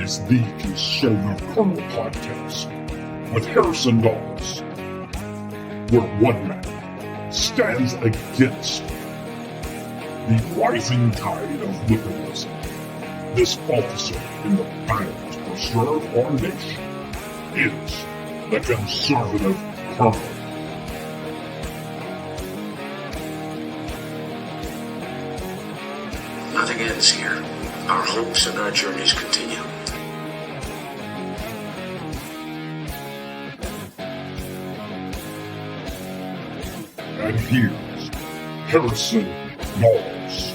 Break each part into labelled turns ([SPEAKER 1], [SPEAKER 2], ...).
[SPEAKER 1] is the Conservative Colonel Podcast with Harrison Daws, where one man stands against the rising tide of liberalism. This officer in the battle to preserve our nation is the Conservative Colonel.
[SPEAKER 2] Nothing ends here. Our hopes and our journeys continue.
[SPEAKER 1] And here's Harrison Daws.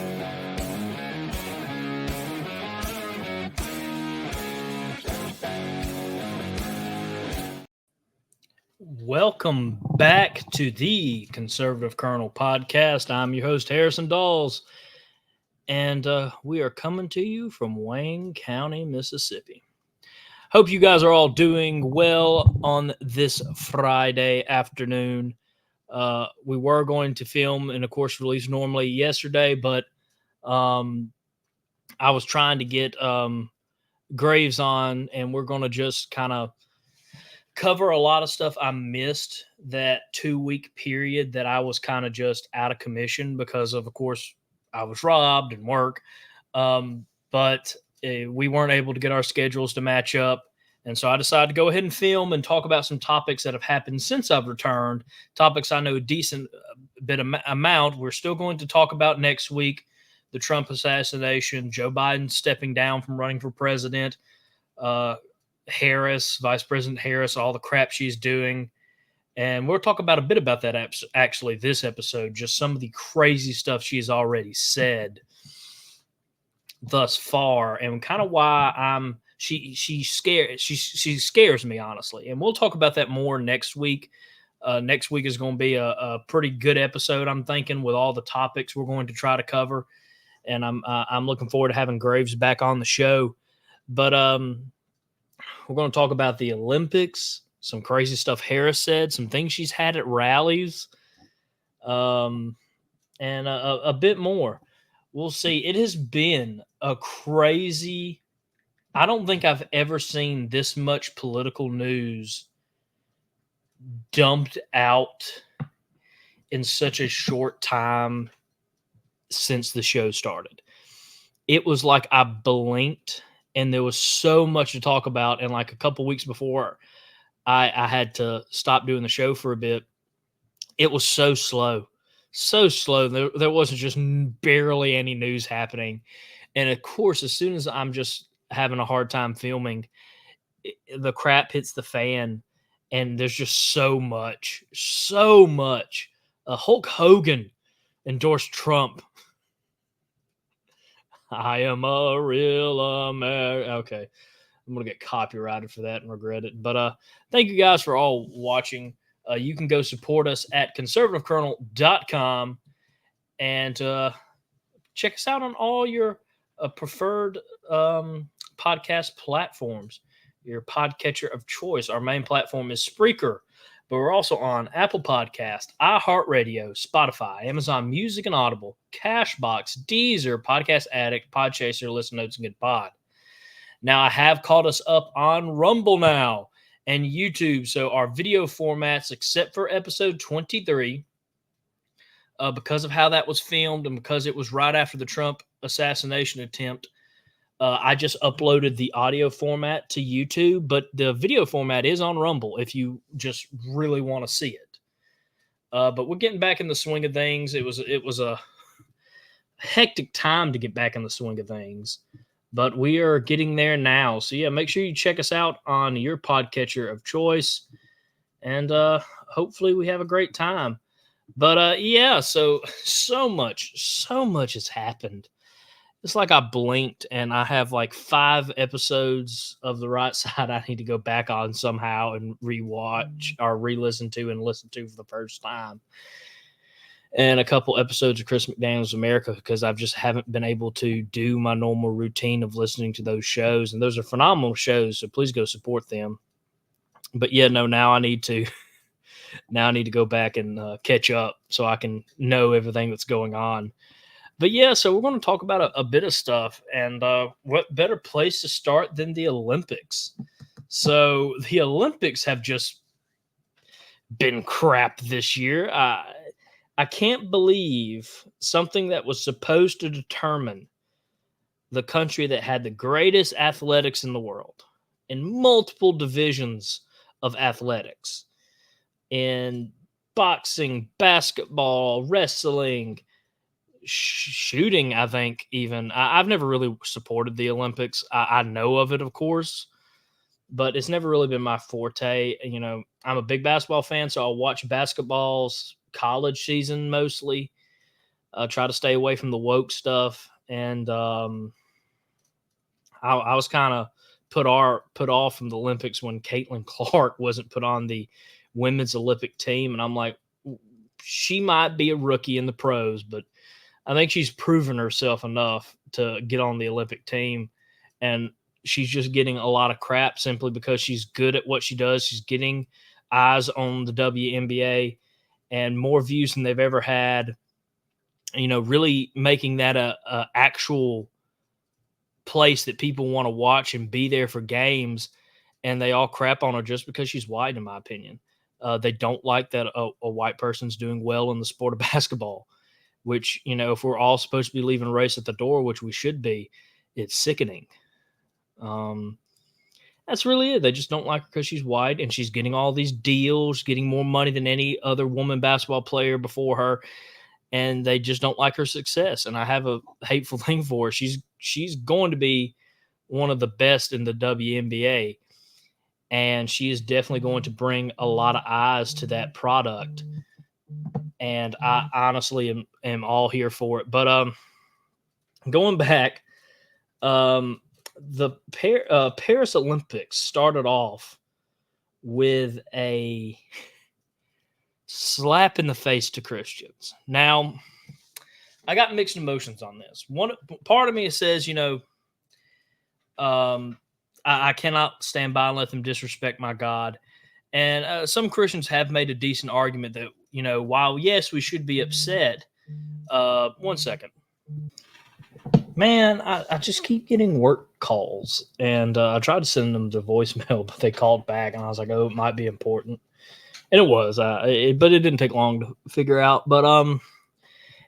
[SPEAKER 3] Welcome back to the Conservative Colonel Podcast. I'm your host, Harrison Daws, and we are coming to you from Wayne County, Mississippi. Hope you guys are all doing well on this Friday afternoon. We were going to film and, of course, release normally yesterday, but I was trying to get Graves on, and we're going to just kind of cover a lot of stuff I missed that 2-week period that I was kind of just out of commission because of course, I was robbed and work. But we weren't able to get our schedules to match up. And so I decided to go ahead and film and talk about some topics that have happened since I've returned, topics I know a decent bit amount. We're still going to talk about next week, the Trump assassination, Joe Biden stepping down from running for president, Harris, Vice President Harris, all the crap she's doing. And we'll talk about a bit about that actually this episode, just some of the crazy stuff she's already said thus far and kind of why she scares me, honestly. And we'll talk about that more next week. Next week is going to be a pretty good episode, I'm thinking, with all the topics we're going to try to cover. And I'm looking forward to having Graves back on the show. But we're going to talk about the Olympics, some crazy stuff Harris said, some things she's had at rallies, and a bit more. We'll see. It has been a crazy – I don't think I've ever seen this much political news dumped out in such a short time since the show started. It was like I blinked – and there was so much to talk about. And like a couple weeks before I had to stop doing the show for a bit, it was so slow. There wasn't just barely any news happening. And of course, as soon as I'm just having a hard time filming, the crap hits the fan. And there's just so much. Hulk Hogan endorsed Trump. I am a real American. Okay. I'm going to get copyrighted for that and regret it. But thank you guys for all watching. You can go support us at conservativecolonel.com and check us out on all your preferred podcast platforms, your podcatcher of choice. Our main platform is Spreaker, but we're also on Apple Podcast, iHeartRadio, Spotify, Amazon Music and Audible, Cashbox, Deezer, Podcast Addict, Podchaser, Listen Notes, and Good Pod. Now, I have caught us up on Rumble now and YouTube. So our video formats, except for episode 23, because of how that was filmed and because it was right after the Trump assassination attempt, I just uploaded the audio format to YouTube, but the video format is on Rumble if you just really want to see it. But we're getting back in the swing of things. It was a hectic time to get back in the swing of things, but we are getting there now. So yeah, make sure you check us out on your podcatcher of choice, and hopefully we have a great time. But yeah, so much has happened. It's like I blinked and I have like 5 episodes of The Right Side I need to go back on somehow and rewatch or re-listen to and listen to for the first time. And a couple episodes of Chris McDaniel's America because I just haven't been able to do my normal routine of listening to those shows. And those are phenomenal shows, so please go support them. But yeah, no, now I need to go back and catch up so I can know everything that's going on. But yeah, so we're going to talk about a bit of stuff, and what better place to start than the Olympics? So the Olympics have just been crap this year. I can't believe something that was supposed to determine the country that had the greatest athletics in the world in multiple divisions of athletics, in boxing, basketball, wrestling, shooting. I think even I've never really supported the Olympics. I know of it, of course, but it's never really been my forte. You know, I'm a big basketball fan, so I'll watch basketball's college season mostly. Try to stay away from the woke stuff, and I was kind of put off from the Olympics when Caitlin Clark wasn't put on the women's Olympic team, and I'm like, she might be a rookie in the pros, but I think she's proven herself enough to get on the Olympic team, and she's just getting a lot of crap simply because she's good at what she does. She's getting eyes on the WNBA and more views than they've ever had. You know, really making that a actual place that people want to watch and be there for games, and they all crap on her just because she's white, in my opinion. They don't like that a white person's doing well in the sport of basketball, which, you know, if we're all supposed to be leaving race at the door, which we should be, it's sickening. That's really it. They just don't like her because she's white, and she's getting all these deals, getting more money than any other woman basketball player before her, and they just don't like her success. And I have a hateful thing for her. She's going to be one of the best in the WNBA, and she is definitely going to bring a lot of eyes to that product. And I honestly am all here for it. But going back, the Paris Olympics started off with a slap in the face to Christians. Now, I got mixed emotions on this. One part of me says, you know, I cannot stand by and let them disrespect my God. And some Christians have made a decent argument that, you know, while yes, we should be upset. One second. Man, I just keep getting work calls, and I tried to send them to voicemail, but they called back, and I was like, "Oh, it might be important," and it was. But it didn't take long to figure out. But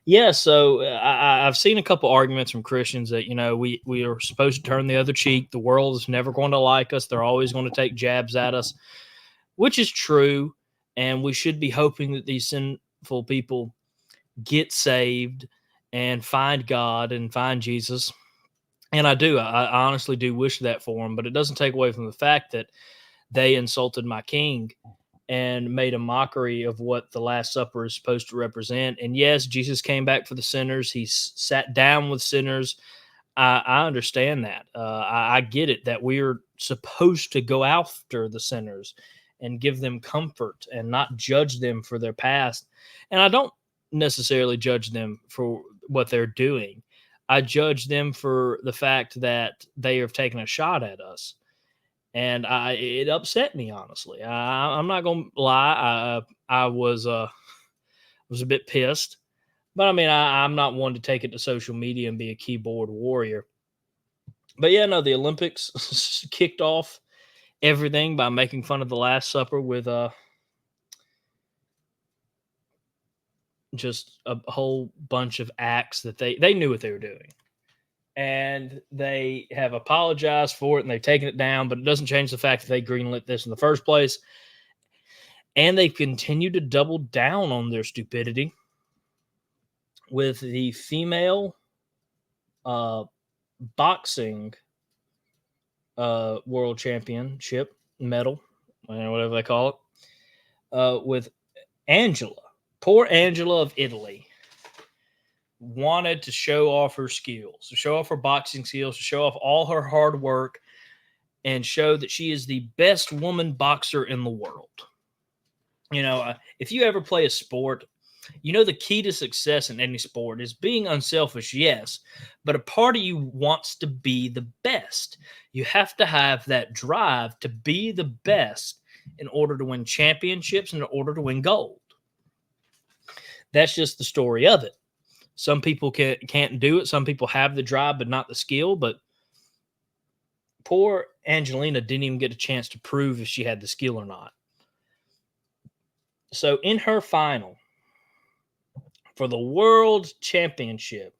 [SPEAKER 3] yeah. So I've seen a couple arguments from Christians that, you know, we are supposed to turn the other cheek. The world is never going to like us. They're always going to take jabs at us, which is true, and we should be hoping that these sinful people get saved and find God and find Jesus. And I do. I honestly do wish that for them, but it doesn't take away from the fact that they insulted my king and made a mockery of what the Last Supper is supposed to represent. And yes, Jesus came back for the sinners. He sat down with sinners. I understand that. I get it that we're supposed to go after the sinners and give them comfort and not judge them for their past. And I don't necessarily judge them for what they're doing. I judge them for the fact that they have taken a shot at us, and it upset me, honestly. I'm not gonna lie. I was a bit pissed, but I mean, I'm not one to take it to social media and be a keyboard warrior. But yeah, no, the Olympics kicked off everything by making fun of the Last Supper with just a whole bunch of acts that they knew what they were doing. And they have apologized for it, and they've taken it down, but it doesn't change the fact that they greenlit this in the first place. And they continue to double down on their stupidity with the female boxing world championship medal, whatever they call it, with Angela. Poor Angela of Italy wanted to show off her skills, to show off her boxing skills, to show off all her hard work, and show that she is the best woman boxer in the world. You know, if you ever play a sport, you know the key to success in any sport is being unselfish, yes, but a part of you wants to be the best. You have to have that drive to be the best in order to win championships and in order to win gold. That's just the story of it. Some people can't do it. Some people have the drive, but not the skill. But poor Angelina didn't even get a chance to prove if she had the skill or not. So in her final for the World Championship,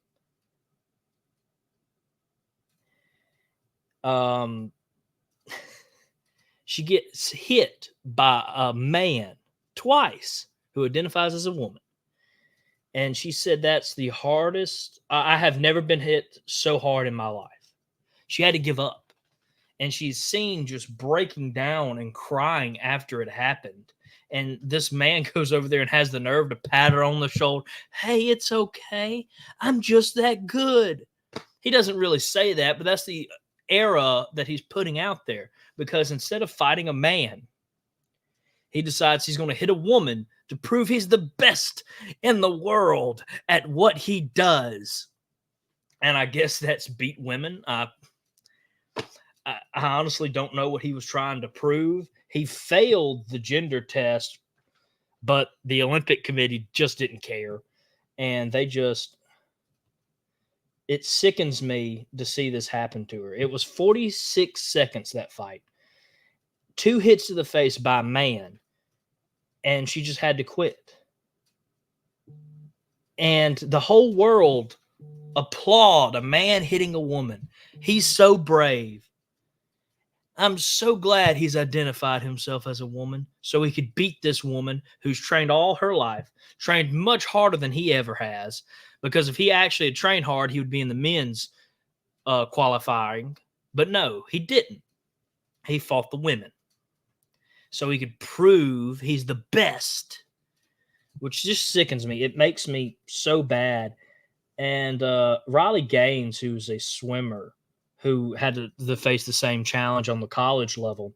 [SPEAKER 3] she gets hit by a man twice who identifies as a woman. And she said that's the hardest. I have never been hit so hard in my life. She had to give up. And she's seen just breaking down and crying after it happened. And this man goes over there and has the nerve to pat her on the shoulder. Hey, it's okay. I'm just that good. He doesn't really say that, but that's the era that he's putting out there. Because instead of fighting a man, he decides he's going to hit a woman to prove he's the best in the world at what he does. And I guess that's beat women. I honestly don't know what he was trying to prove. He failed the gender test, but the Olympic Committee just didn't care. And it sickens me to see this happen to her. It was 46 seconds, that fight. 2 hits to the face by a man, and she just had to quit. And the whole world applaud a man hitting a woman. He's so brave. I'm so glad he's identified himself as a woman so he could beat this woman who's trained all her life, trained much harder than he ever has, because if he actually had trained hard, he would be in the men's qualifying. But no, he didn't. He fought the women so he could prove he's the best, which just sickens me. It makes me so bad. And Riley Gaines, who's a swimmer, who had to face the same challenge on the college level,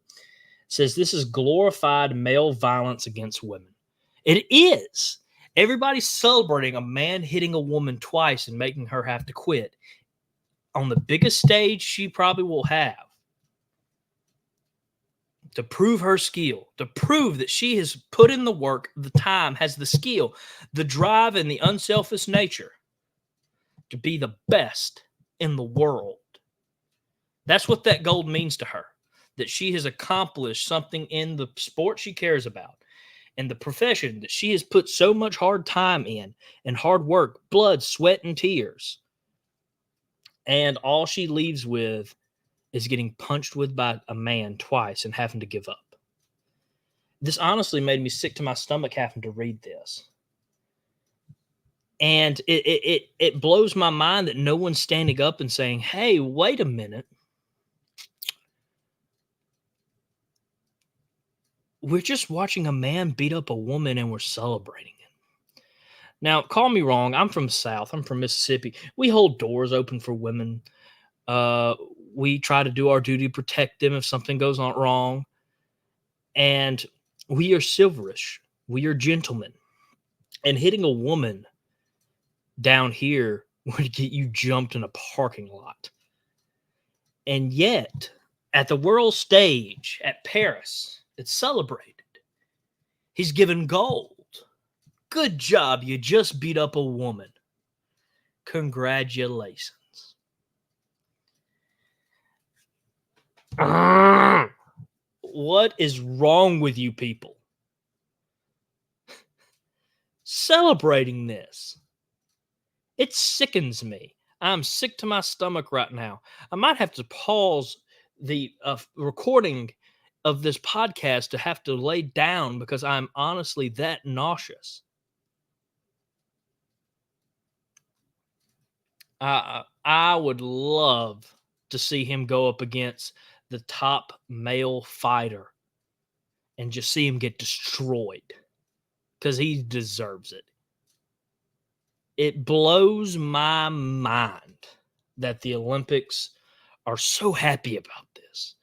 [SPEAKER 3] says this is glorified male violence against women. It is. Everybody's celebrating a man hitting a woman twice and making her have to quit on the biggest stage she probably will have, to prove her skill, to prove that she has put in the work, the time, has the skill, the drive, and the unselfish nature to be the best in the world. That's what that gold means to her, that she has accomplished something in the sport she cares about and the profession that she has put so much hard time in and hard work, blood, sweat, and tears. And all she leaves with is getting punched with by a man twice and having to give up. This honestly made me sick to my stomach having to read this. And it blows my mind that no one's standing up and saying, hey, wait a minute. We're just watching a man beat up a woman and we're celebrating it. Now, call me wrong. I'm from the South. I'm from Mississippi. We hold doors open for women. We try to do our duty to protect them if something goes on wrong. And we are chivalrous. We are gentlemen. And hitting a woman down here would get you jumped in a parking lot. And yet, at the world stage at Paris, it's celebrated. He's given gold. Good job. You just beat up a woman. Congratulations. What is wrong with you people? Celebrating this. It sickens me. I'm sick to my stomach right now. I might have to pause the recording of this podcast to have to lay down because I'm honestly that nauseous. I would love to see him go up against the top male fighter and just see him get destroyed because he deserves it. It blows my mind that the Olympics are so happy about this.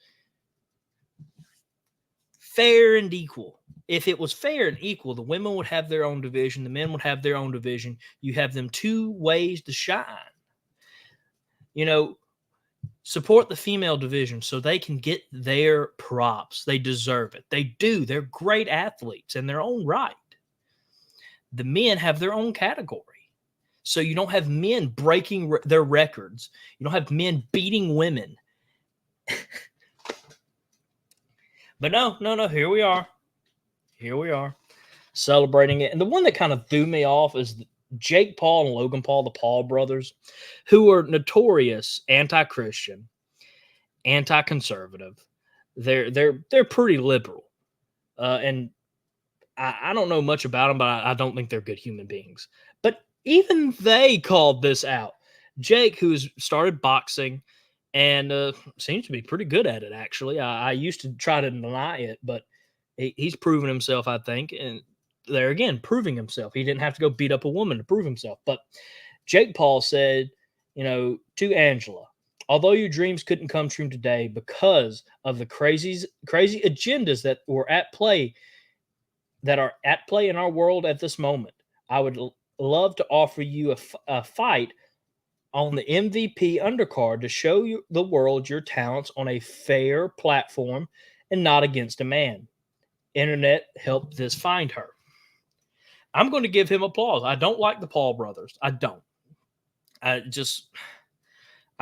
[SPEAKER 3] Fair and equal. If it was fair and equal, the women would have their own division, the men would have their own division. You have them 2 ways to shine. You know, support the female division so they can get their props. They deserve it. They do. They're great athletes in their own right. The men have their own category. So you don't have men breaking their records. You don't have men beating women. But no. Here we are. Celebrating it. And the one that kind of threw me off is Jake Paul and Logan Paul, the Paul brothers, who are notorious anti-Christian, anti-conservative. They're pretty liberal. And I don't know much about them, but I don't think they're good human beings. But even they called this out. Jake, who's started boxing and seems to be pretty good at it, actually. I used to try to deny it, but he's proven himself, I think. And there again, proving himself. He didn't have to go beat up a woman to prove himself. But Jake Paul said, to Angela, although your dreams couldn't come true today because of the crazy agendas that are at play in our world at this moment, I would love to offer you a fight on the MVP undercard to show the world your talents on a fair platform and not against a man. Internet helped this find her. I'm going to give him applause. I don't like the Paul brothers. I don't. I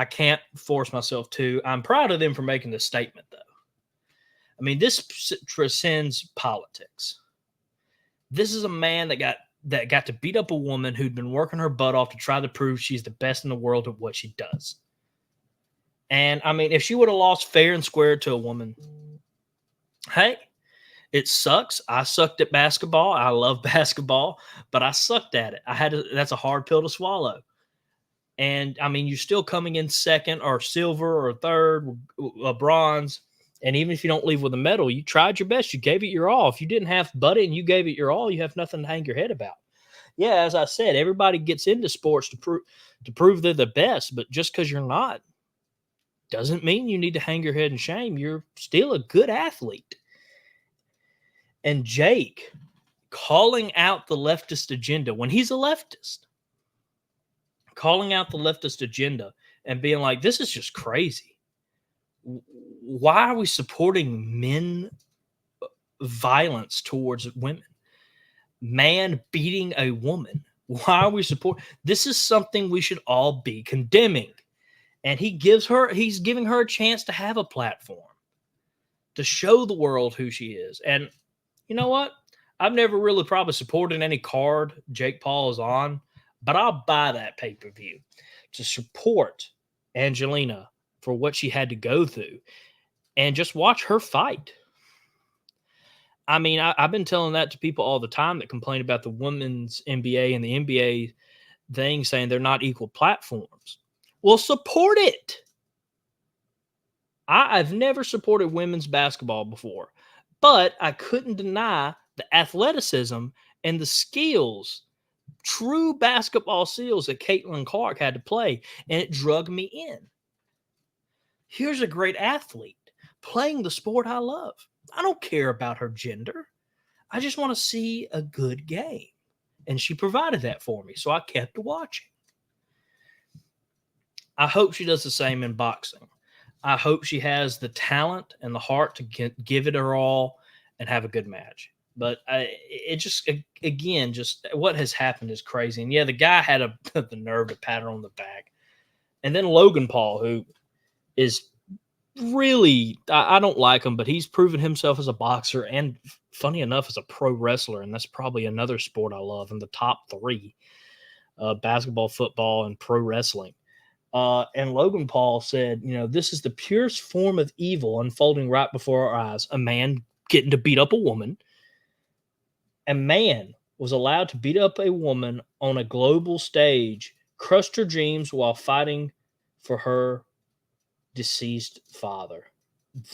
[SPEAKER 3] can't force myself to. I'm proud of them for making this statement, though. I mean, this transcends politics. This is a man that got to beat up a woman who'd been working her butt off to try to prove she's the best in the world at what she does. And I mean, if she would have lost fair and square to a woman, hey, it sucks. I sucked at basketball. I love basketball, but I sucked at it. That's a hard pill to swallow. And I mean, you're still coming in second or silver or third, a bronze. And even if you don't leave with a medal, you tried your best. You gave it your all. If you didn't have Buddy and you gave it your all, you have nothing to hang your head about. Yeah, as I said, everybody gets into sports to prove they're the best. But just because you're not doesn't mean you need to hang your head in shame. You're still a good athlete. And Jake calling out the leftist agenda when he's a leftist, calling out the leftist agenda and being like, this is just crazy. Why are we supporting men violence towards women? Man beating a woman. Why are we supporting? This is something we should all be condemning. And he's giving her a chance to have a platform to show the world who she is. And you know what? I've never really probably supported any card Jake Paul is on, but I'll buy that pay-per-view to support Angelina for what she had to go through and just watch her fight. I mean, I've been telling that to people all the time that complain about the women's NBA and the NBA thing, saying they're not equal platforms. Well, support it. I've never supported women's basketball before, but I couldn't deny the athleticism and the skills, true basketball skills that Caitlin Clark had to play, and it drug me in. Here's a great athlete playing the sport I love. I don't care about her gender. I just want to see a good game. And she provided that for me, so I kept watching. I hope she does the same in boxing. I hope she has the talent and the heart to give it her all and have a good match. But just what has happened is crazy. And yeah, the guy had the nerve to pat her on the back. And then Logan Paul, who is really, I don't like him, but he's proven himself as a boxer and, funny enough, as a pro wrestler. And that's probably another sport I love in the top three, basketball, football, and pro wrestling. And Logan Paul said, this is the purest form of evil unfolding right before our eyes. A man getting to beat up a woman. A man was allowed to beat up a woman on a global stage, crushed her dreams while fighting for her deceased father.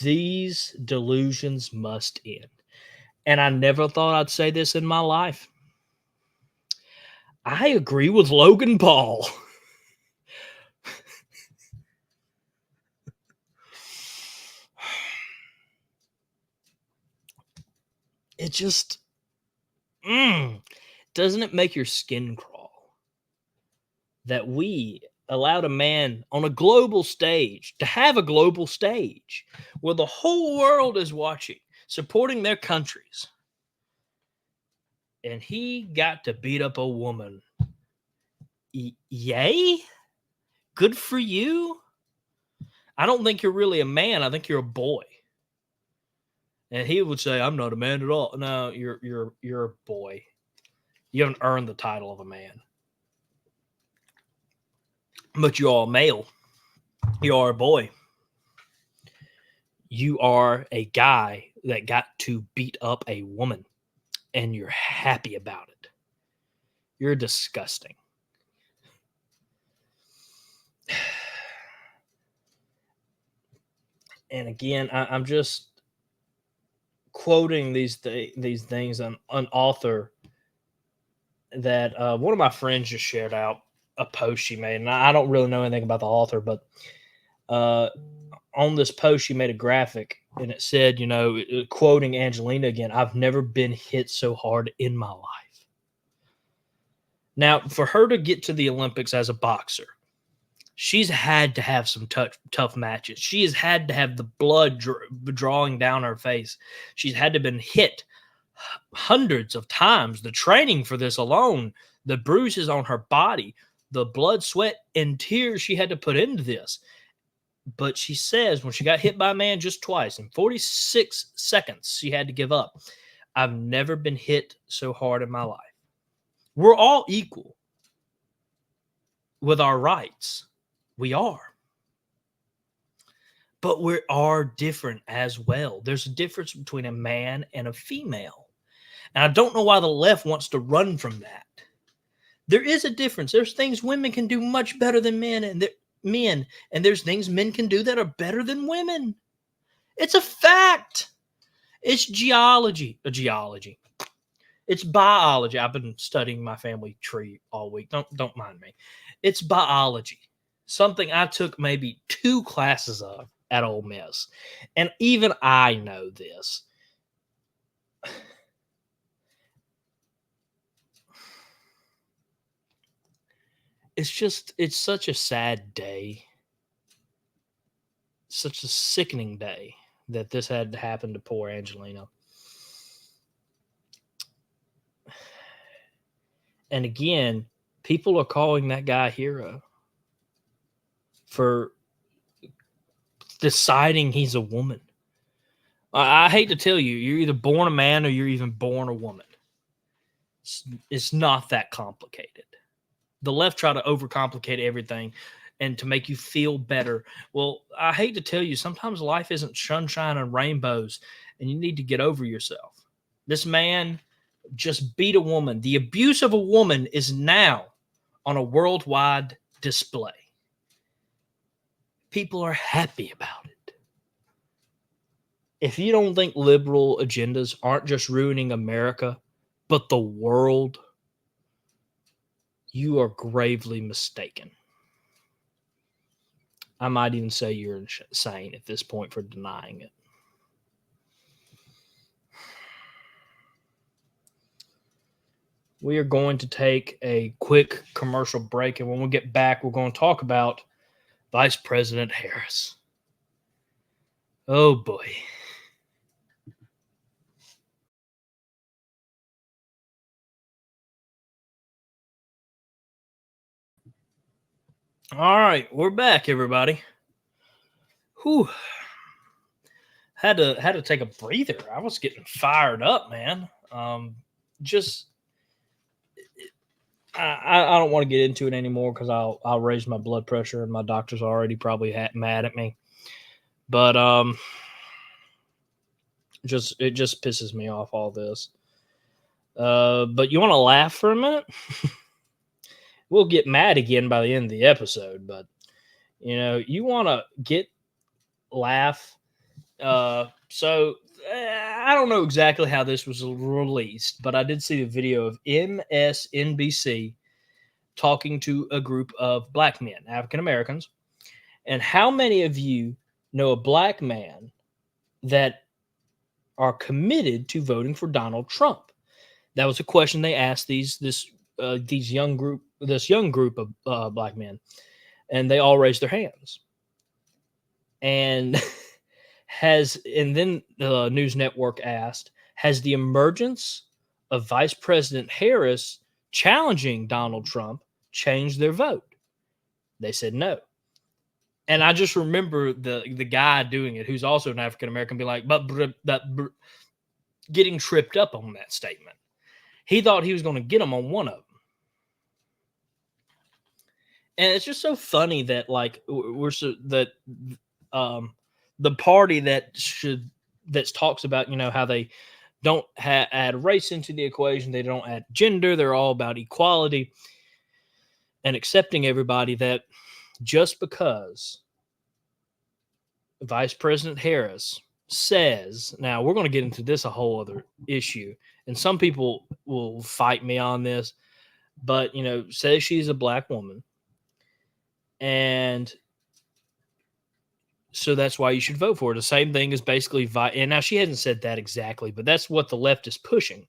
[SPEAKER 3] These delusions must end. And I never thought I'd say this in my life. I agree with Logan Paul. It just, doesn't it make your skin crawl that we allowed a man on a global stage to have a global stage where the whole world is watching, supporting their countries, and he got to beat up a woman Yay? Good for you. I don't think you're really a man. I think you're a boy. And he would say, "I'm not a man at all." No, you're a boy. You haven't earned the title of a man. But you are a male. You are a boy. You are a guy that got to beat up a woman, and you're happy about it. You're disgusting. And again, I'm just quoting these things on an author that one of my friends just shared out a post she made, and I don't really know anything about the author, but on this post she made a graphic, and it said, quoting Angelina again, "I've never been hit so hard in my life." Now, for her to get to the Olympics as a boxer, she's had to have some tough matches. She has had to have the blood drawing down her face. She's had to have been hit hundreds of times. The training for this alone, the bruises on her body, the blood, sweat, and tears she had to put into this. But she says when she got hit by a man just twice in 46 seconds, she had to give up. "I've never been hit so hard in my life." We're all equal with our rights. We are. But we are different as well. There's a difference between a man and a female. And I don't know why the left wants to run from that. There is a difference. There's things women can do much better than men, and there's things men can do that are better than women. It's a fact. It's geology. It's biology. I've been studying my family tree all week. Don't mind me. It's biology. Something I took maybe 2 classes of at Ole Miss. And even I know this. It's such a sad day. Such a sickening day that this had to happen to poor Angelina. And again, people are calling that guy a hero for deciding he's a woman. I hate to tell you, you're either born a man or you're even born a woman. It's not that complicated. The left try to overcomplicate everything and to make you feel better. Well, I hate to tell you, sometimes life isn't sunshine and rainbows, and you need to get over yourself. This man just beat a woman. The abuse of a woman is now on a worldwide display. People are happy about it. If you don't think liberal agendas aren't just ruining America, but the world, you are gravely mistaken. I might even say you're insane at this point for denying it. We are going to take a quick commercial break, and when we get back, we're going to talk about Vice President Harris. Oh boy. All right, we're back, everybody. Whew. Had to take a breather. I was getting fired up, man. I don't want to get into it anymore because I'll raise my blood pressure, and my doctor's already probably mad at me. But it just pisses me off, all this. But you want to laugh for a minute? We'll get mad again by the end of the episode, but you want to laugh. So I don't know exactly how this was released, but I did see a video of MSNBC talking to a group of black men, African Americans. And how many of you know a black man that are committed to voting for Donald Trump? That was a question they asked this young group of black men, and they all raised their hands. And then the news network asked, has the emergence of Vice President Harris challenging Donald Trump change their vote? They said no. And I just remember the guy doing it, who's also an African American, be like, getting tripped up on that statement. He thought he was going to get them on one of them. And it's just so funny that like the party that talks about, how they don't add race into the equation, they don't add gender, they're all about equality and accepting everybody, that just because Vice President Harris says, now we're going to get into this a whole other issue, and some people will fight me on this, but says she's a black woman, and so that's why you should vote for her. The same thing is basically, and now she hasn't said that exactly, but that's what the left is pushing.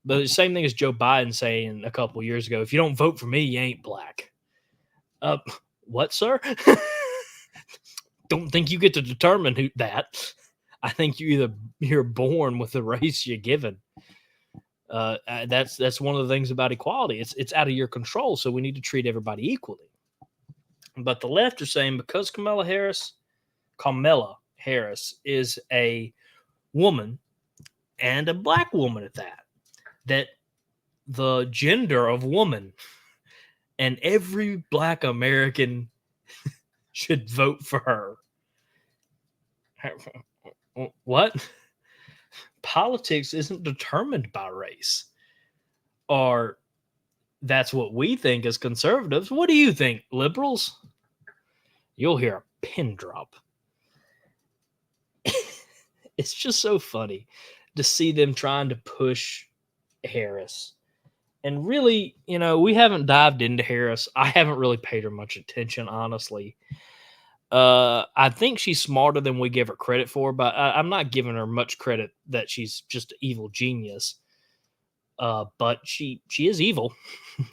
[SPEAKER 3] But the same thing as Joe Biden saying a couple of years ago, if you don't vote for me, you ain't black. What, sir? Don't think you get to determine that. I think you're born with the race you're given. That's one of the things about equality. It's out of your control, so we need to treat everybody equally. But the left are saying because Kamala Harris is a woman, and a black woman at that the gender of woman, and every black American should vote for her. What? Politics isn't determined by race. Or that's what we think as conservatives. What do you think, liberals? You'll hear a pin drop. It's just so funny to see them trying to push Harris. And really, we haven't dived into Harris. I haven't really paid her much attention, honestly. I think she's smarter than we give her credit for, but I'm not giving her much credit that she's just an evil genius. But she is evil.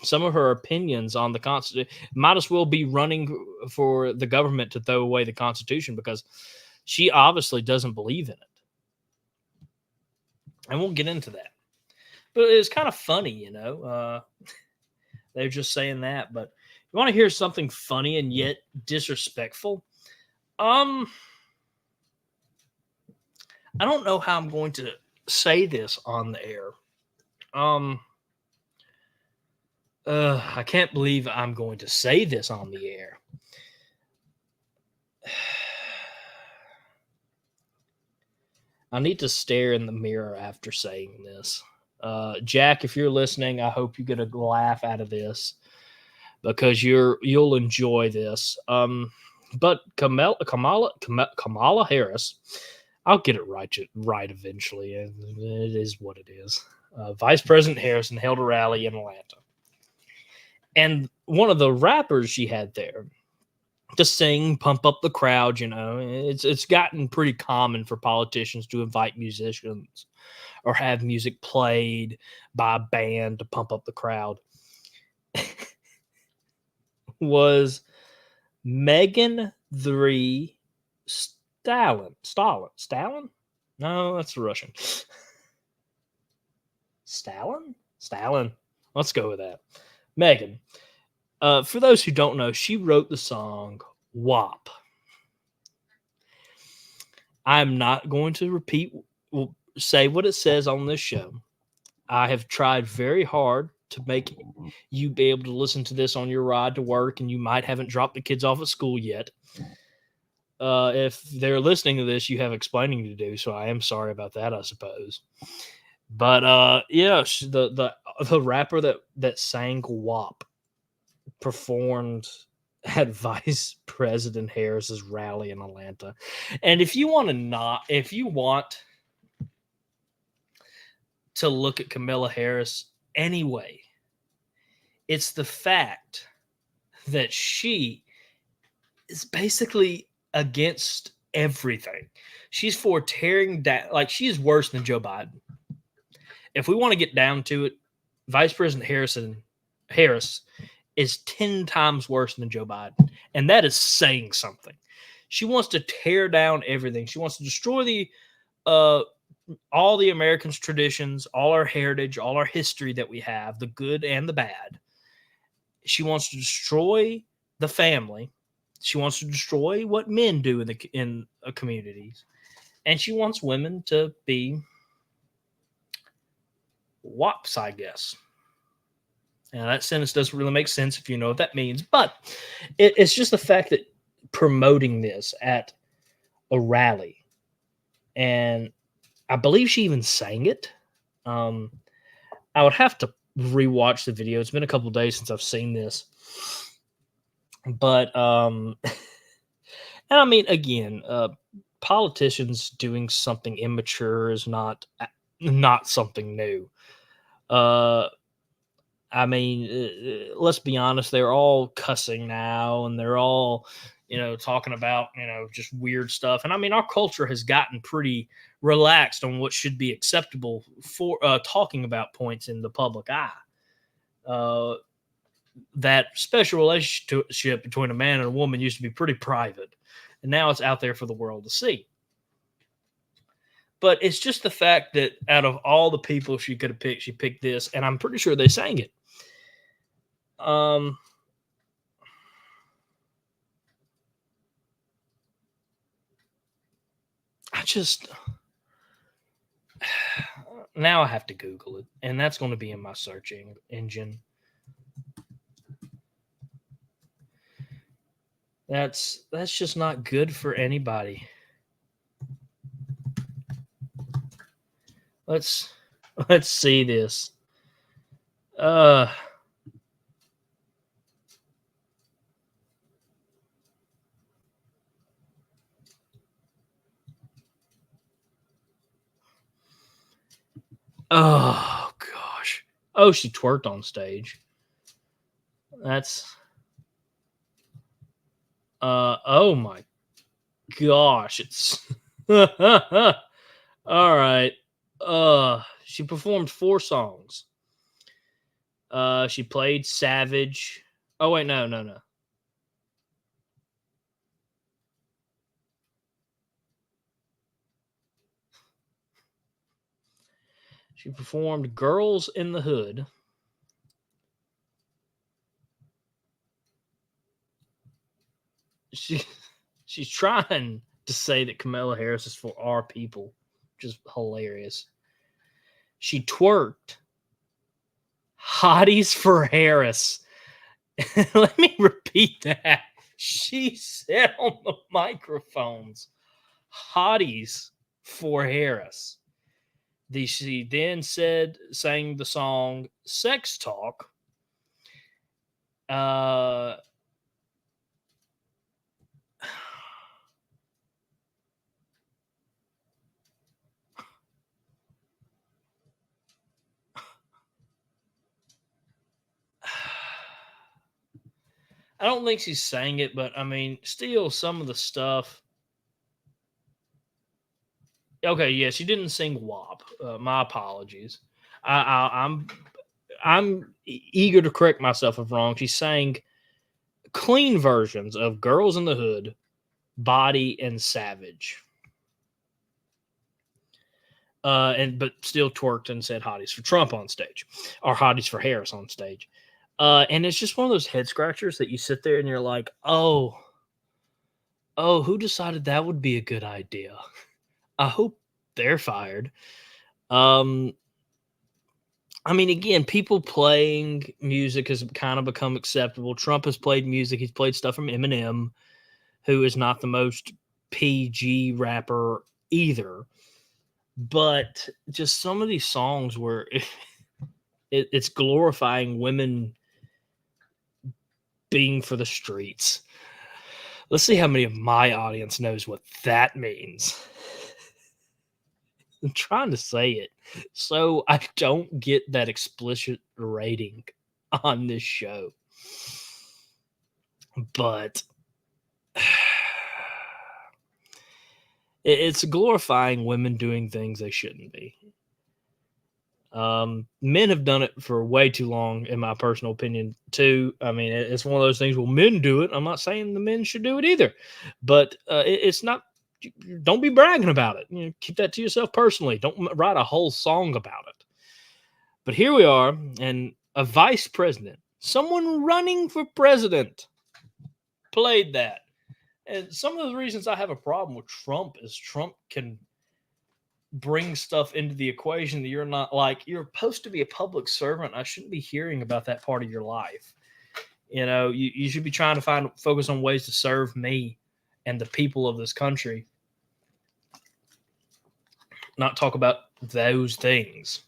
[SPEAKER 3] Some of her opinions on the Constitution might as well be running for the government to throw away the Constitution, because she obviously doesn't believe in it. And we'll get into that. But it's kind of funny, they're just saying that. But you want to hear something funny and yet disrespectful? I don't know how I'm going to say this on the air. I can't believe I'm going to say this on the air. I need to stare in the mirror after saying this. Jack, if you're listening, I hope you get a laugh out of this, because you'll enjoy this. But Kamala Harris, I'll get it right eventually. It is what it is. Vice President Harrison held a rally in Atlanta, and one of the rappers she had there to sing, pump up the crowd. It's gotten pretty common for politicians to invite musicians or have music played by a band to pump up the crowd. Was Megan Thee Stallion? No, that's Russian. Stallion. Let's go with that. Megan. For those who don't know, she wrote the song WAP. I'm not going to say what it says on this show. I have tried very hard to make you be able to listen to this on your ride to work, and you might haven't dropped the kids off at school yet. If they're listening to this, you have explaining to do, so I am sorry about that, I suppose. But yeah, the rapper that sang WAP performed at Vice President Harris's rally in Atlanta. And if you want to look at Kamala Harris anyway, it's the fact that she is basically against everything. She's for tearing down, like, she is worse than Joe Biden. If we want to get down to it, Vice President Harris is 10 times worse than Joe Biden. And that is saying something. She wants to tear down everything. She wants to destroy all the Americans' traditions, all our heritage, all our history that we have, the good and the bad. She wants to destroy the family. She wants to destroy what men do in communities, and she wants women to be wops, I guess. Now, that sentence doesn't really make sense if you know what that means, but it's just the fact that promoting this at a rally, and I believe she even sang it. I would have to rewatch the video. It's been a couple of days since I've seen this, but and I mean, again, politicians doing something immature is not something new. I mean, let's be honest, they're all cussing now and they're all, talking about, just weird stuff. And I mean, our culture has gotten pretty relaxed on what should be acceptable for talking about points in the public eye. That special relationship between a man and a woman used to be pretty private, and now it's out there for the world to see. But it's just the fact that out of all the people she could have picked, she picked this, and I'm pretty sure they sang it. I just now I have to Google it, and that's going to be in my search engine. That's just not good for anybody. Let's see this. Oh gosh. Oh, she twerked on stage. That's oh my gosh. It's all right. She performed 4 songs. She played Savage. Oh wait, no. She performed Girls in the Hood. She's trying to say that Kamala Harris is for our people, which is hilarious. She twerked Hotties for Harris. Let me repeat that. She said on the microphones, Hotties for Harris. She then sang the song Sex Talk. I don't think she sang it, but I mean, still some of the stuff. Okay, yeah, she didn't sing WAP. My apologies. I'm eager to correct myself if wrong. She sang clean versions of Girls in the Hood, Body, and Savage. But still twerked and said Hotties for Trump on stage, or Hotties for Harris on stage. And it's just one of those head scratchers that you sit there and you're like, oh, who decided that would be a good idea? I hope they're fired. I mean, again, people playing music has kind of become acceptable. Trump has played music. He's played stuff from Eminem, who is not the most PG rapper either. But just some of these songs where it's glorifying women being for the streets. Let's see how many of my audience knows what that means. I'm trying to say it so I don't get that explicit rating on this show. But it's glorifying women doing things they shouldn't be. Men have done it for way too long, in my personal opinion, too. I mean, it's one of those things. Well, men do it. I'm not saying the men should do it either, but it's not. Don't be bragging about it. Keep that to yourself personally. Don't write a whole song about it. But here we are, and a vice president Someone running for president played that. And some of the reasons I have a problem with Trump is Trump can bring stuff into the equation that you're not like, you're supposed to be a public servant. I shouldn't be hearing about that part of your life. You should be trying to focus on ways to serve me and the people of this country, not talk about those things.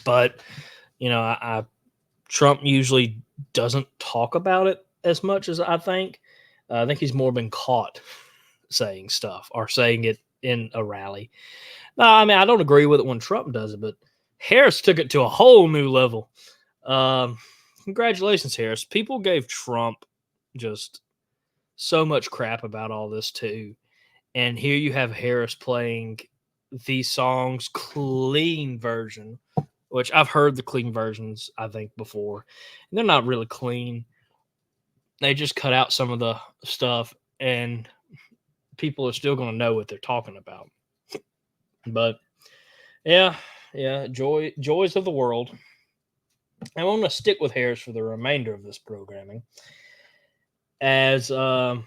[SPEAKER 3] But, Trump usually doesn't talk about it as much as I think. I think he's more been caught saying stuff or saying it in a rally. No, I mean, I don't agree with it when Trump does it, but Harris took it to a whole new level. Congratulations, Harris. People gave Trump just so much crap about all this too. And here you have Harris playing the song's clean version, which I've heard the clean versions, I think, before. And they're not really clean. They just cut out some of the stuff, and people are still going to know what they're talking about. But yeah, joys of the world. I'm going to stick with Harris for the remainder of this programming, as there's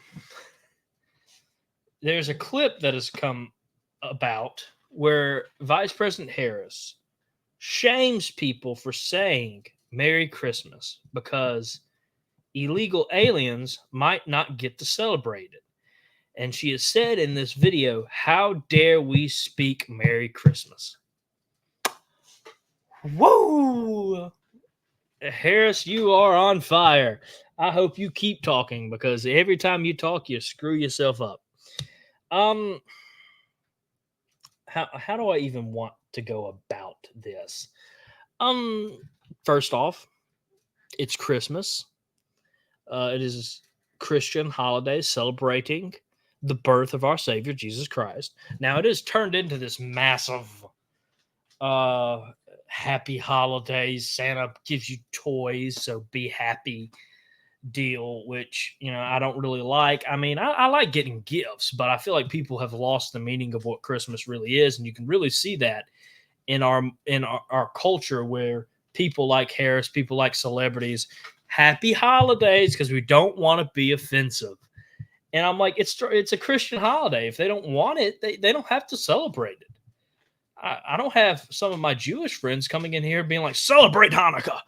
[SPEAKER 3] a clip that has come about where Vice President Harris shames people for saying Merry Christmas because illegal aliens might not get to celebrate it. And she has said in this video, "How dare we speak Merry Christmas?" Whoa! Harris, you are on fire. I hope you keep talking, because every time you talk, you screw yourself up. How do I even want to go about this? First off, it's Christmas. It is Christian holiday celebrating the birth of our Savior, Jesus Christ. Now, it is turned into this massive happy holidays. Santa gives you toys, so be happy deal, which, I don't really like. I mean, I like getting gifts, but I feel like people have lost the meaning of what Christmas really is. And you can really see that in our culture, where people like Harris, people like celebrities, happy holidays, because we don't want to be offensive. And I'm like, it's a Christian holiday. If they don't want it, they don't have to celebrate it. I don't have some of my Jewish friends coming in here being like, celebrate Hanukkah,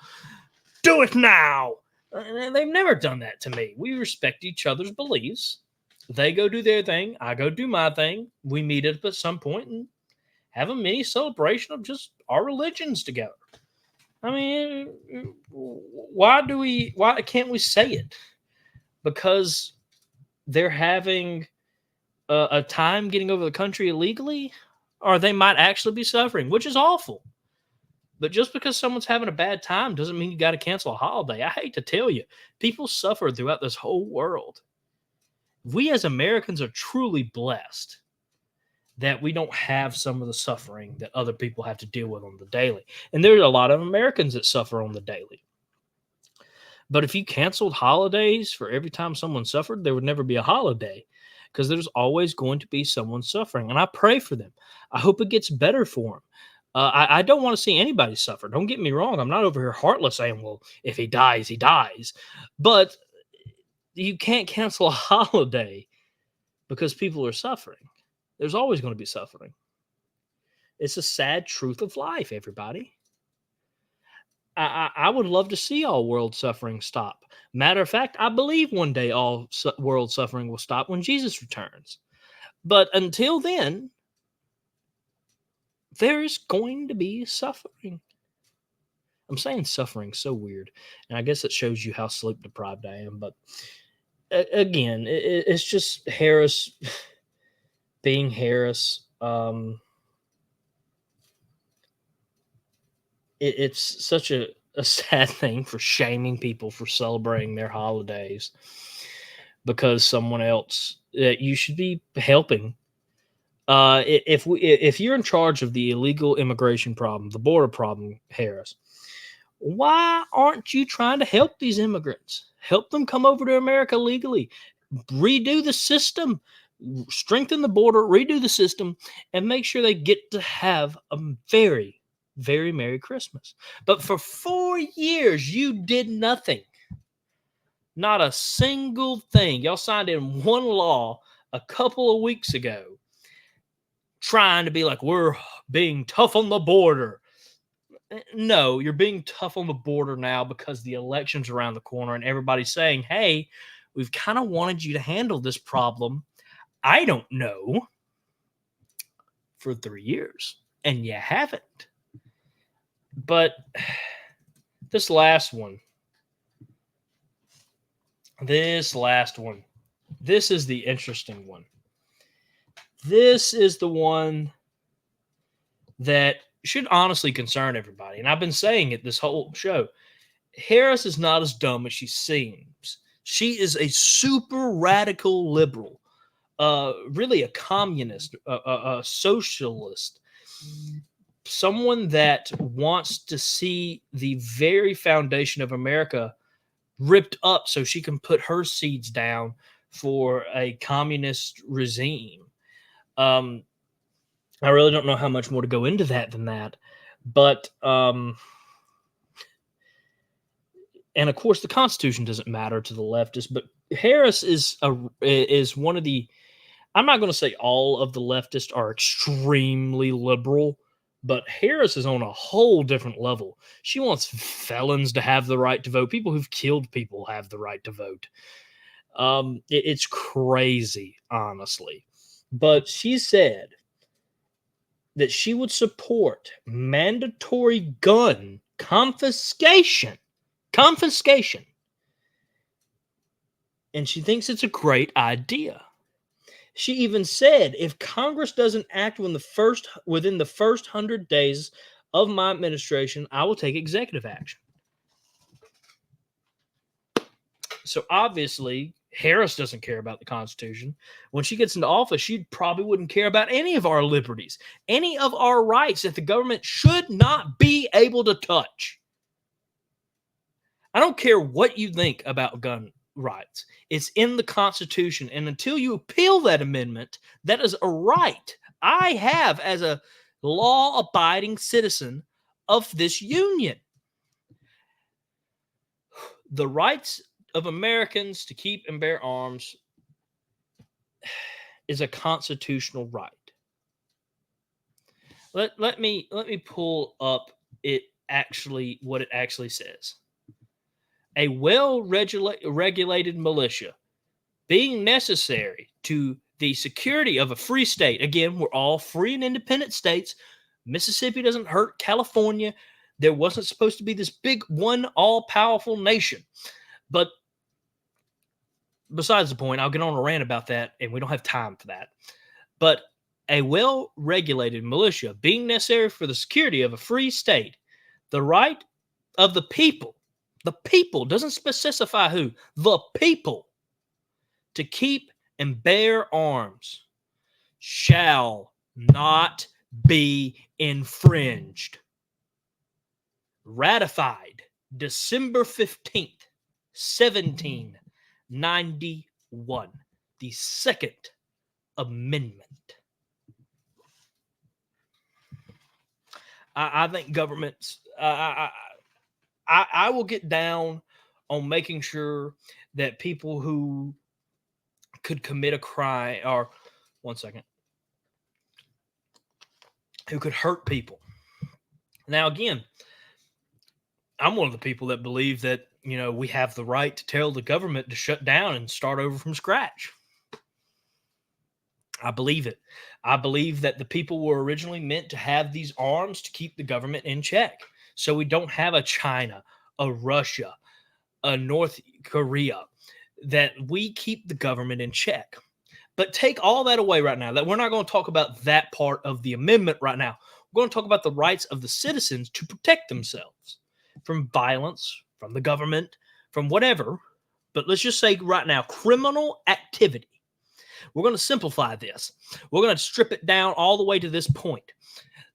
[SPEAKER 3] do it now. And they've never done that to me. We respect each other's beliefs. They go do their thing. I go do my thing. We meet up at some point and have a mini celebration of just our religions together. I mean, why can't we say it? Because they're having a time getting over the country illegally, or they might actually be suffering, which is awful. But just because someone's having a bad time doesn't mean you got to cancel a holiday. I hate to tell you, people suffer throughout this whole world. We as Americans are truly blessed that we don't have some of the suffering that other people have to deal with on the daily. And there's a lot of Americans that suffer on the daily. But if you canceled holidays for every time someone suffered, there would never be a holiday, because there's always going to be someone suffering. And I pray for them. I hope it gets better for them. I don't want to see anybody suffer. Don't get me wrong. I'm not over here heartless saying, well, if he dies, he dies. But you can't cancel a holiday because people are suffering. There's always going to be suffering. It's a sad truth of life, everybody. I would love to see all world suffering stop. Matter of fact, I believe one day all world suffering will stop when Jesus returns. But until then, there's going to be suffering. I'm saying suffering so weird, and I guess it shows you how sleep deprived I am. But again, it's just Harris being Harris. It's such a sad thing for shaming people for celebrating their holidays because someone else that you should be helping. If you're in charge of the illegal immigration problem, the border problem, Harris, why aren't you trying to help these immigrants? Help them come over to America legally. Redo the system, strengthen the border, redo the system, and make sure they get to have a very, very Merry Christmas. But for 4 years, you did nothing. Not a single thing. Y'all signed in one law a couple of weeks ago trying to be like, we're being tough on the border. No, you're being tough on the border now because the election's around the corner and everybody's saying, hey, we've kind of wanted you to handle this problem. I don't know, for 3 years, and you haven't. But this last one, this is the interesting one. This is the one that should honestly concern everybody. And I've been saying it this whole show. Harris is not as dumb as she seems. She is a super radical liberal, really a communist, a socialist, someone that wants to see the very foundation of America ripped up so she can put her seeds down for a communist regime. I really don't know how much more to go into that than that, but and of course the Constitution doesn't matter to the leftists, but Harris is one of the, I'm not going to say all of the leftists are extremely liberal, but Harris is on a whole different level. She wants felons to have the right to vote. People who've killed people have the right to vote. It's crazy, honestly. But she said that she would support mandatory gun confiscation. And she thinks it's a great idea. She even said, if Congress doesn't act within the first 100 days of my administration, I will take executive action. So obviously, Harris doesn't care about the Constitution. When she gets into office, she probably wouldn't care about any of our liberties, any of our rights that the government should not be able to touch. I don't care what you think about gun rights. It's in the Constitution. And until you appeal that amendment, that is a right I have as a law-abiding citizen of this union. The rights of Americans to keep and bear arms is a constitutional right. Let me pull up what it actually says. A well-regulated militia being necessary to the security of a free state. Again, we're all free and independent states. Mississippi doesn't hurt California. There wasn't supposed to be this big one all-powerful nation. But besides the point, I'll get on a rant about that, and we don't have time for that. But a well-regulated militia being necessary for the security of a free state, the right of the people doesn't specify who, the people, to keep and bear arms shall not be infringed. Ratified December 15th, 1791. The Second Amendment. I think governments, I will get down on making sure that people who could commit a crime, or who could hurt people. Now, again, I'm one of the people that believe that, we have the right to tell the government to shut down and start over from scratch. I believe it. I believe that the people were originally meant to have these arms to keep the government in check. So we don't have a China, a Russia, a North Korea, that we keep the government in check. But take all that away right now. That we're not going to talk about that part of the amendment right now. We're going to talk about the rights of the citizens to protect themselves from violence, from the government, from whatever. But let's just say right now, criminal activity. We're going to simplify this. We're going to strip it down all the way to this point.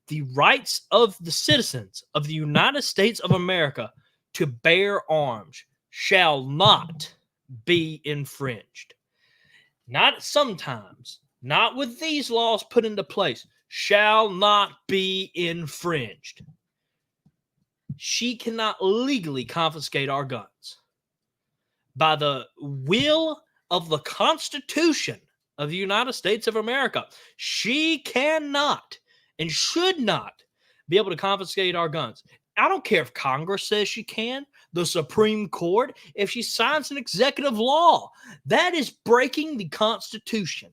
[SPEAKER 3] The rights of the citizens of the United States of America to bear arms shall not be infringed. Not sometimes, not with these laws put into place, shall not be infringed. she cannot legally confiscate our guns. By the will of the Constitution of the United States of America, she cannot and should not be able to confiscate our guns. I don't care if Congress says she can, the Supreme Court, if she signs an executive law. That is breaking the Constitution.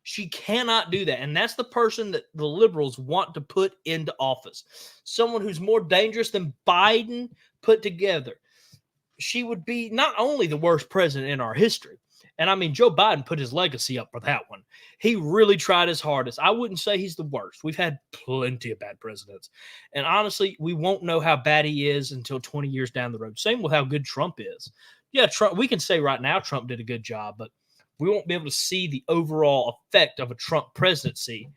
[SPEAKER 3] She cannot do that. And that's the person that the liberals want to put into office. Someone who's more dangerous than Biden put together. She would be not only the worst president in our history, and I mean, Joe Biden put his legacy up for that one. He really tried his hardest. I wouldn't say he's the worst. We've had plenty of bad presidents. And honestly, we won't know how bad he is until 20 years down the road. Same with how good Trump is. Yeah, Trump, we can say right now Trump did a good job, but we won't be able to see the overall effect of a Trump presidency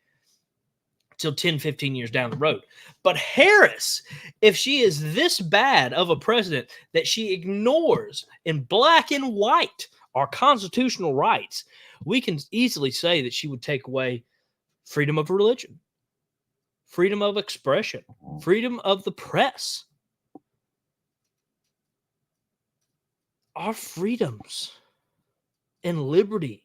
[SPEAKER 3] till 10, 15 years down the road. But Harris, if she is this bad of a president that she ignores in black and white our constitutional rights, we can easily say that she would take away freedom of religion, freedom of expression, freedom of the press. Our freedoms and liberty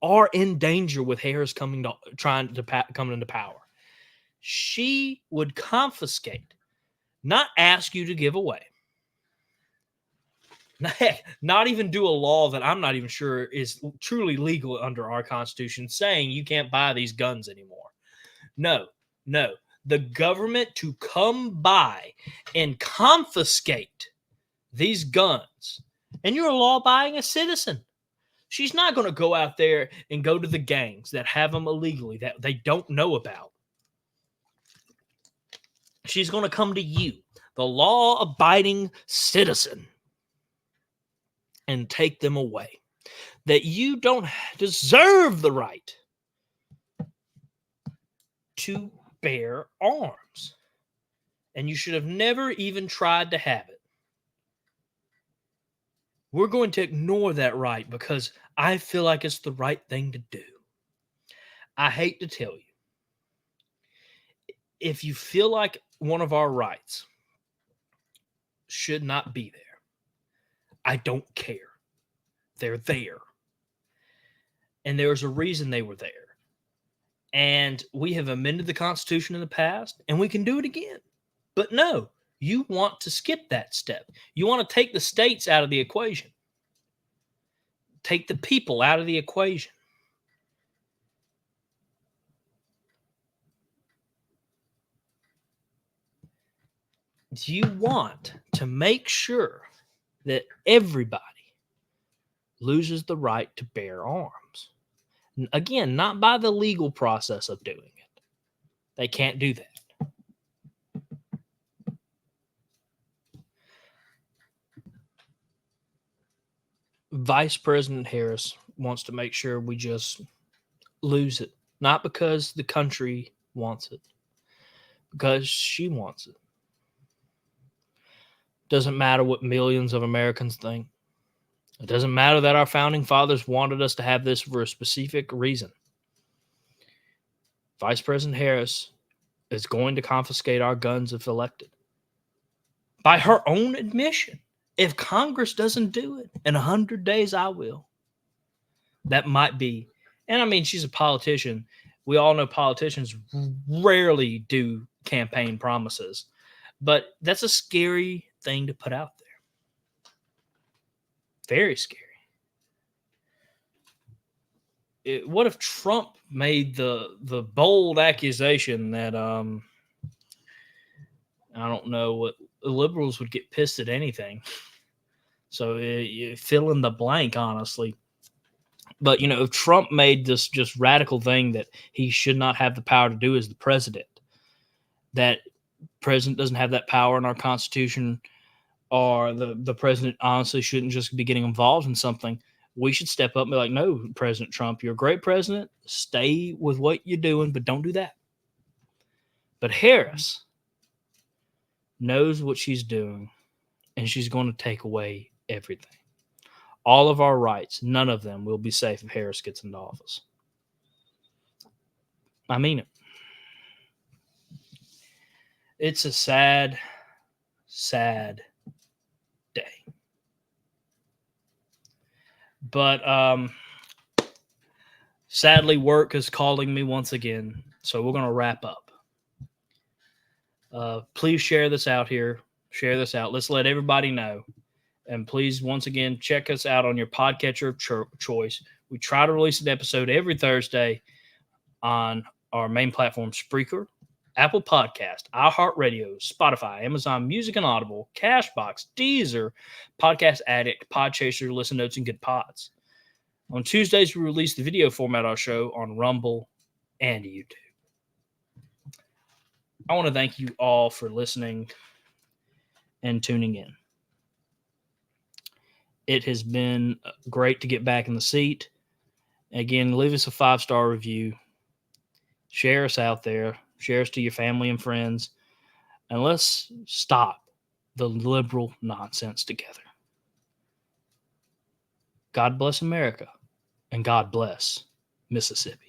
[SPEAKER 3] are in danger with Harris coming into power. She would confiscate, not ask you to give away. Heck, not even do a law that I'm not even sure is truly legal under our Constitution, saying you can't buy these guns anymore. No. The government to come by and confiscate these guns, and you're a law-abiding citizen. She's not going to go out there and go to the gangs that have them illegally that they don't know about. She's going to come to you, the law-abiding citizen, and take them away. That you don't deserve the right to bear arms. And you should have never even tried to have it. We're going to ignore that right because I feel like it's the right thing to do. I hate to tell you, if you feel like one of our rights should not be there, I don't care. They're there. And there's a reason they were there. And we have amended the Constitution in the past, and we can do it again. But no, you want to skip that step. You want to take the states out of the equation. Take the people out of the equation. You want to make sure that everybody loses the right to bear arms. Again, not by the legal process of doing it. They can't do that. Vice President Harris wants to make sure we just lose it. Not because the country wants it. Because she wants it. Doesn't matter what millions of Americans think. It doesn't matter that our founding fathers wanted us to have this for a specific reason. Vice President Harris is going to confiscate our guns if elected. By her own admission. If Congress doesn't do it, in 100 days I will. That might be. And I mean, she's a politician. We all know politicians rarely do campaign promises. But that's a scary thing to put out there. Very scary. What if Trump made the bold accusation that I don't know, what the liberals would get pissed at anything. So you fill in the blank, honestly. But if Trump made this just radical thing that he should not have the power to do as the president, that president doesn't have that power in our Constitution, or the president honestly shouldn't just be getting involved in something, we should step up and be like, no, President Trump, you're a great president. Stay with what you're doing, but don't do that. But Harris knows what she's doing, and she's going to take away everything. All of our rights, none of them will be safe if Harris gets into office. I mean it. It's a sad, sad day. But sadly, work is calling me once again, so we're going to wrap up. Please share this out here. Share this out. Let's let everybody know. And please, once again, check us out on your podcatcher of choice. We try to release an episode every Thursday on our main platform, Spreaker, Apple Podcast, iHeartRadio, Spotify, Amazon Music and Audible, Cashbox, Deezer, Podcast Addict, Podchaser, Listen Notes, and Good Pods. On Tuesdays, we release the video format of our show on Rumble and YouTube. I want to thank you all for listening and tuning in. It has been great to get back in the seat. Again, leave us a 5-star review. Share us out there. Share us to your family and friends. And let's stop the liberal nonsense together. God bless America. And God bless Mississippi.